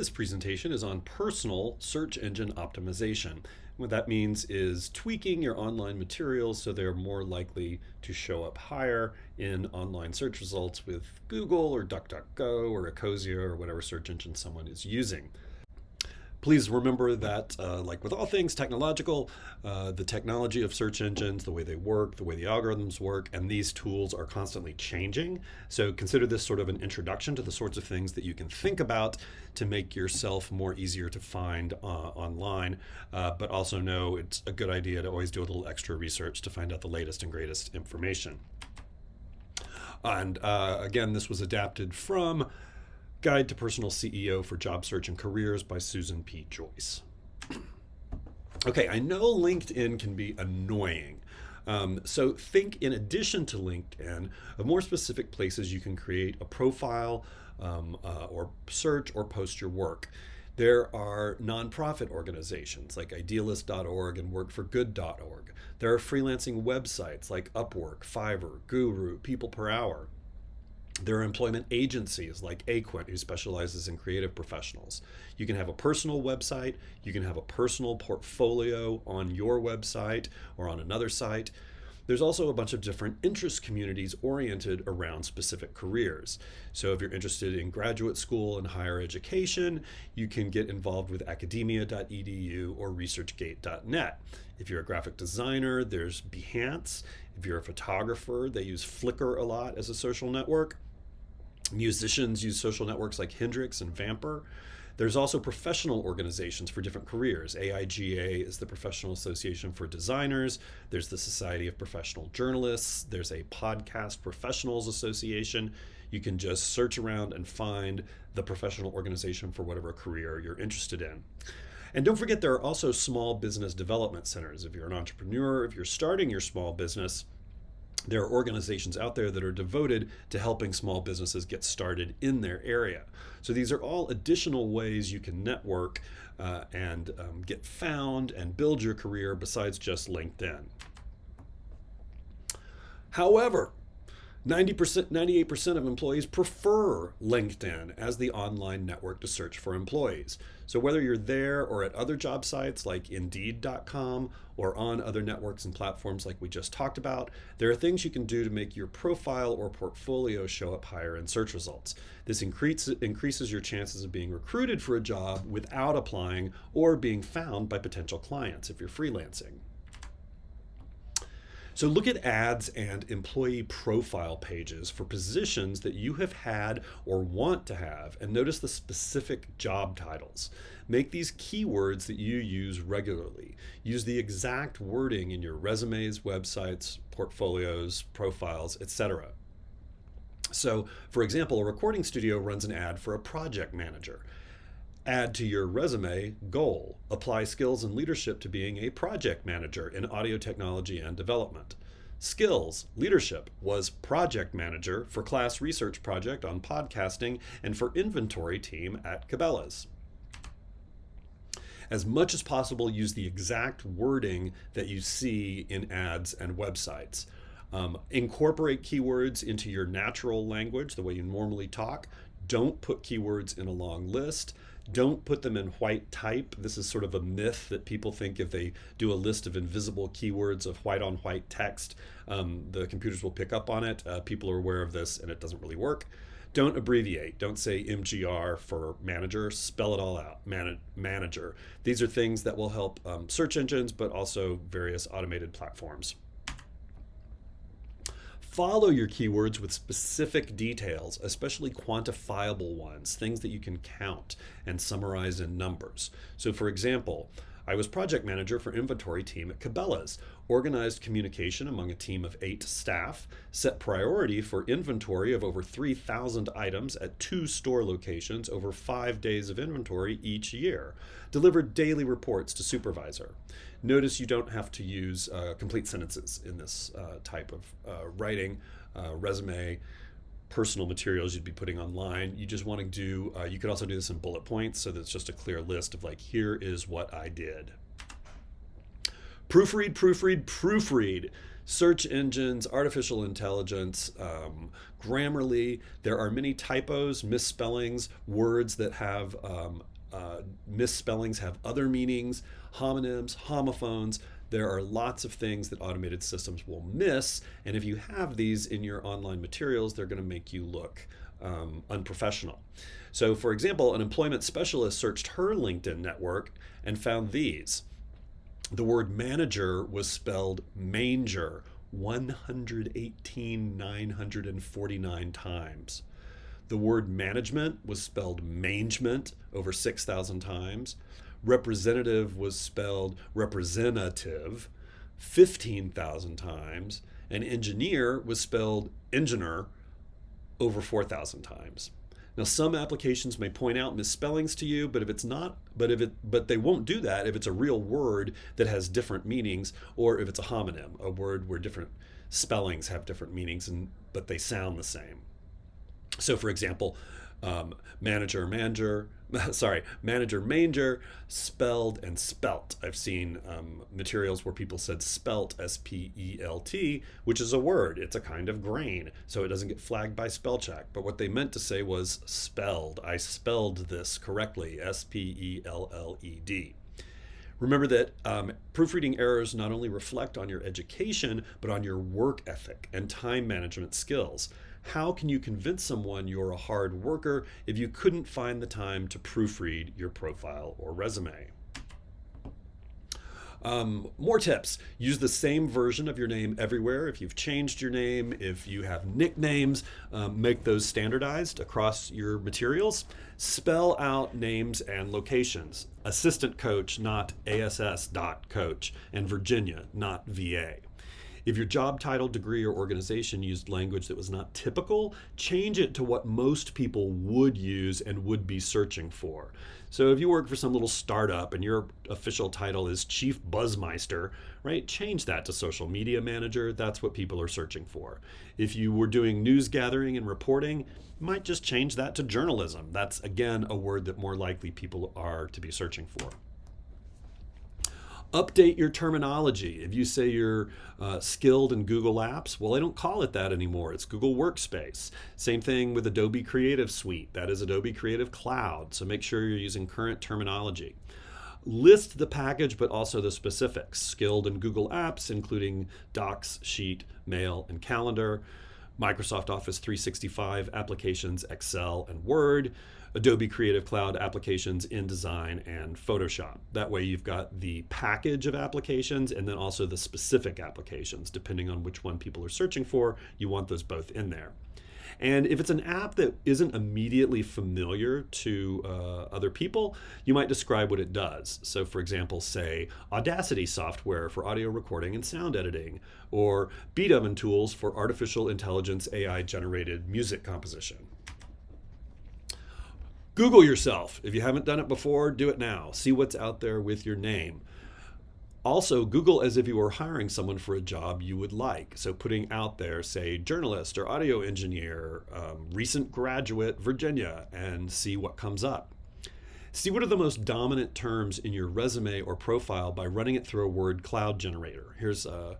This presentation is on personal search engine optimization. What that means is tweaking your online materials so they're more likely to show up higher in online search results with Google or DuckDuckGo or Ecosia or whatever search engine someone is using. Please remember that, like with all things technological, the technology of search engines, the way they work, the way the algorithms work, and these tools are constantly changing. So consider this sort of an introduction to the sorts of things that you can think about to make yourself more easier to find online, but also know it's a good idea to always do a little extra research to find out the latest and greatest information. And again, this was adapted from Guide to Personal CEO for Job Search and Careers by Susan P. Joyce. Okay, I know LinkedIn can be annoying. So think, in addition to LinkedIn, of more specific places you can create a profile or search or post your work. There are nonprofit organizations like idealist.org and workforgood.org. There are freelancing websites like Upwork, Fiverr, Guru, People Per Hour. There are employment agencies like Aquint, who specializes in creative professionals. You can have a personal website, you can have a personal portfolio on your website or on another site. There's also a bunch of different interest communities oriented around specific careers. So if you're interested in graduate school and higher education, you can get involved with academia.edu or researchgate.net. If you're a graphic designer, there's Behance. If you're a photographer, they use Flickr a lot as a social network. Musicians use social networks like Hendrix and Vamper. There's also professional organizations for different careers. AIGA is the Professional Association for Designers. There's the Society of Professional Journalists. There's a Podcast Professionals Association. You can just search around and find the professional organization for whatever career you're interested in. And don't forget, there are also small business development centers. If you're an entrepreneur, if you're starting your small business, there are organizations out there that are devoted to helping small businesses get started in their area. So these are all additional ways you can network and get found and build your career besides just LinkedIn. However, 98% of employees prefer LinkedIn as the online network to search for employees. So whether you're there or at other job sites like Indeed.com or on other networks and platforms like we just talked about, there are things you can do to make your profile or portfolio show up higher in search results. This increases your chances of being recruited for a job without applying or being found by potential clients if you're freelancing. So look at ads and employee profile pages for positions that you have had or want to have, and notice the specific job titles. Make these keywords that you use regularly. Use the exact wording in your resumes, websites, portfolios, profiles, etc. So, for example, a recording studio runs an ad for a project manager. Add to your resume, goal, apply skills and leadership to being a project manager in audio technology and development. Skills, leadership, was project manager for class research project on podcasting and for inventory team at Cabela's. As much as possible, use the exact wording that you see in ads and websites. Incorporate keywords into your natural language, the way you normally talk. Don't put keywords in a long list. Don't put them in white type. This is sort of a myth that people think if they do a list of invisible keywords of white on white text, the computers will pick up on it. People are aware of this and it doesn't really work. Don't abbreviate. Don't say MGR for manager. Spell it all out. Manager. These are things that will help search engines, but also various automated platforms. Follow your keywords with specific details, especially quantifiable ones, things that you can count and summarize in numbers. So for example, I was project manager for inventory team at Cabela's, organized communication among a team of 8 staff, set priority for inventory of over 3,000 items at 2 store locations over 5 days of inventory each year, delivered daily reports to supervisor. Notice you don't have to use complete sentences in this type of writing, resume, personal materials you'd be putting online. You just want to do, you could also do this in bullet points so that it's just a clear list of like, here is what I did. Proofread, proofread, proofread. Search engines, artificial intelligence, Grammarly, there are many typos, misspellings, words that have misspellings have other meanings, homonyms, homophones. There are lots of things that automated systems will miss, and if you have these in your online materials, they're going to make you look unprofessional. So, for example, an employment specialist searched her LinkedIn network and found these. The word manager was spelled manger 118,949 times. The word management was spelled mangement over 6,000 times. Representative was spelled representative 15,000 times. And engineer was spelled engineer over 4,000 times. Now, some applications may point out misspellings to you, but if it's not, but they won't do that if it's a real word that has different meanings, or if it's a homonym, a word where different spellings have different meanings, but they sound the same. So, for example, manager manger, spelled and spelt. I've seen materials where people said spelt, S-P-E-L-T, which is a word. It's a kind of grain, so it doesn't get flagged by spell check. But what they meant to say was spelled. I spelled this correctly, S-P-E-L-L-E-D. Remember that proofreading errors not only reflect on your education, but on your work ethic and time management skills. How can you convince someone you're a hard worker if you couldn't find the time to proofread your profile or resume? More tips. Use the same version of your name everywhere. If you've changed your name, if you have nicknames, make those standardized across your materials. Spell out names and locations. Assistant coach, not ASS.coach, and Virginia, not VA. If your job title, degree, or organization used language that was not typical, change it to what most people would use and would be searching for. So if you work for some little startup and your official title is Chief Buzzmeister, right? Change that to social media manager. That's what people are searching for. If you were doing news gathering and reporting, you might just change that to journalism. That's, again, a word that more likely people are to be searching for. Update your terminology. If you say you're skilled in Google Apps, well, I don't call it that anymore. It's Google Workspace. Same thing with Adobe Creative Suite. That is Adobe Creative Cloud. So make sure you're using current terminology. List the package, but also the specifics. Skilled in Google Apps, including Docs, Sheet, Mail, and Calendar. Microsoft Office 365 applications, Excel and Word. Adobe Creative Cloud applications, InDesign, and Photoshop. That way you've got the package of applications and then also the specific applications. Depending on which one people are searching for, you want those both in there. And if it's an app that isn't immediately familiar to other people, you might describe what it does. So for example, say Audacity software for audio recording and sound editing, or Beethoven tools for artificial intelligence AI generated music composition. Google yourself. If you haven't done it before, do it now. See what's out there with your name. Also, Google as if you were hiring someone for a job you would like. So putting out there, say, journalist or audio engineer, recent graduate, Virginia, and see what comes up. See what are the most dominant terms in your resume or profile by running it through a word cloud generator. Here's a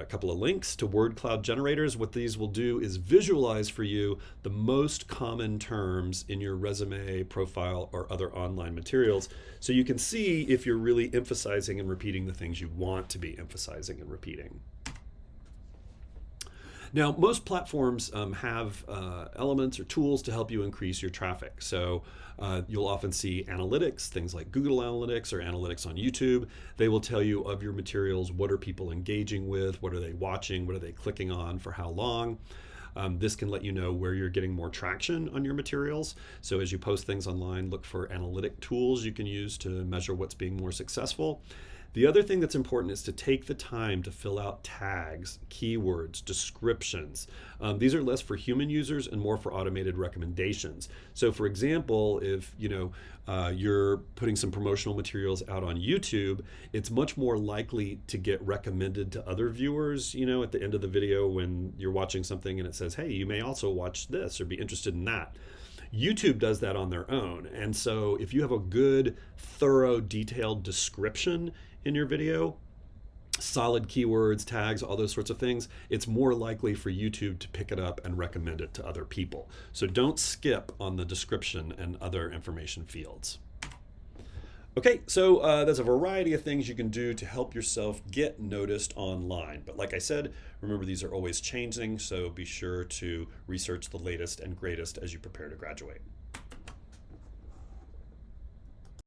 couple of links to word cloud generators. What these will do is visualize for you the most common terms in your resume, profile, or other online materials, so you can see if you're really emphasizing and repeating the things you want to be emphasizing and repeating. Now, most platforms have elements or tools to help you increase your traffic. So you'll often see analytics, things like Google Analytics or analytics on YouTube. They will tell you of your materials, what are people engaging with, what are they watching, what are they clicking on, for how long. This can let you know where you're getting more traction on your materials. So as you post things online, look for analytic tools you can use to measure what's being more successful. The other thing that's important is to take the time to fill out tags, keywords, descriptions. These are less for human users and more for automated recommendations. So for example, if you're putting some promotional materials out on YouTube, it's much more likely to get recommended to other viewers, at the end of the video when you're watching something and it says, hey, you may also watch this or be interested in that. YouTube does that on their own. And so if you have a good, thorough, detailed description in your video, solid keywords, tags, all those sorts of things, it's more likely for YouTube to pick it up and recommend it to other people. So don't skip on the description and other information fields. Okay, so there's a variety of things you can do to help yourself get noticed online. But like I said, remember these are always changing, so be sure to research the latest and greatest as you prepare to graduate.